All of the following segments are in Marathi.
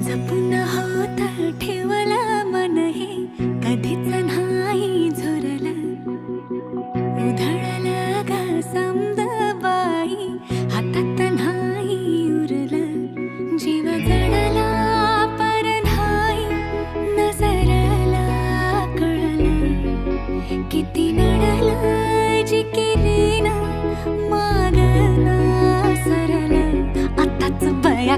जपून होत ठेवलं मन हे कधीच नाही झुरलं उधळलं ग समद बाई हातात नाही उरलं जीव जडला पर नाही नजरला कळलं किती नडलं जी केली ना मागना सरलं आताच बया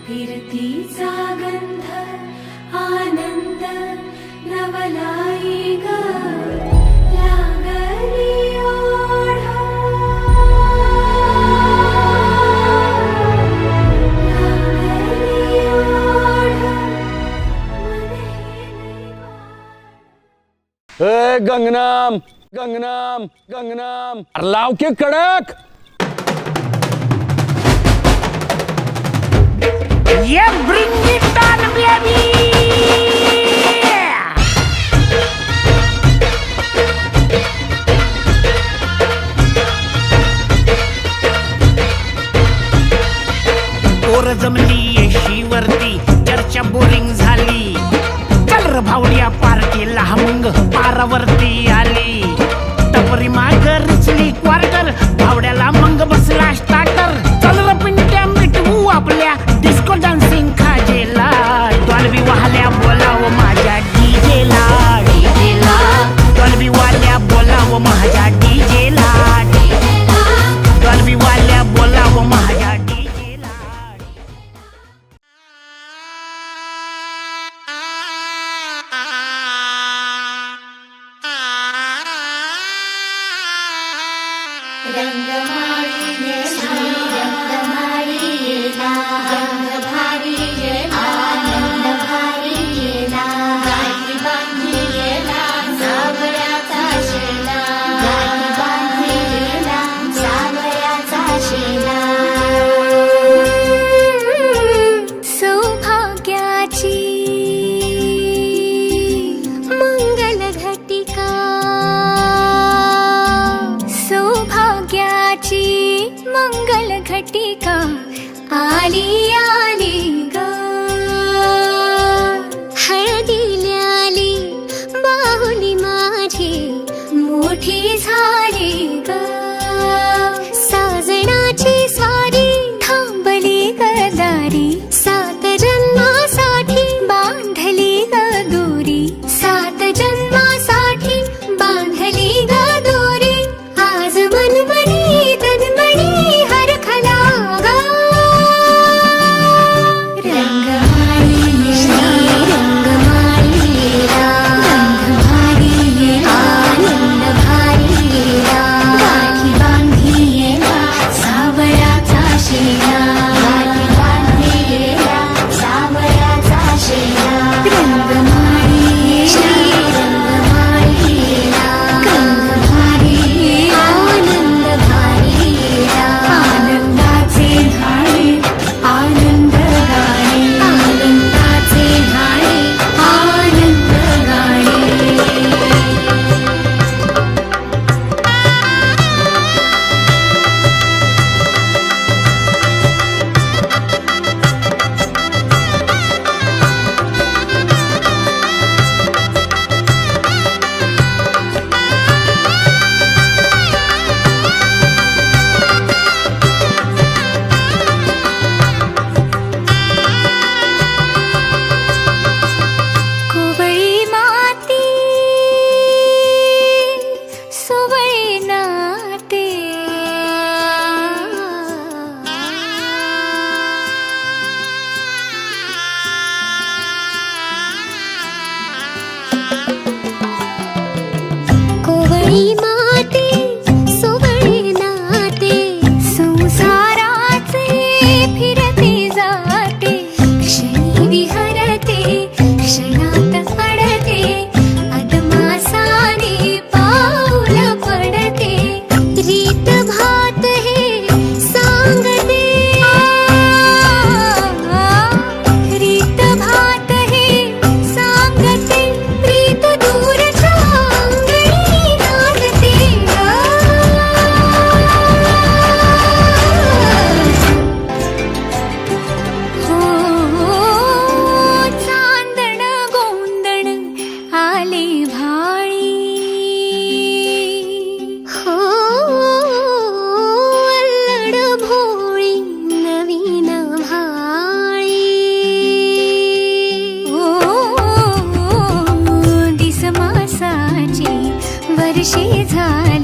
फिरतीचा गंध आनंद नवलाई ग लागली ओढ गंगनाम गंगनाम गंगनाम लाव के कडक Yeah, bring it on, baby! पोर जमली येशीवरती चर्चा बोरिंग झाली चल र भावड्या पार्टीला मग पारावरती आली टपरी माग रुचली क्वार्टर भावड्याला मग बसला स्टार्टर चल र पिंट्या मिटवू आपल्या डिस्को डान्सिंग खाजेला डॉल्बी वाल्या बोलाव माझ्या डीजेला डीजेला डॉल्बी वाल्या बोलाव माझ्या डीजेला डॉल्बी वाल्या बोलाव माझ्या डीजेला शेजारी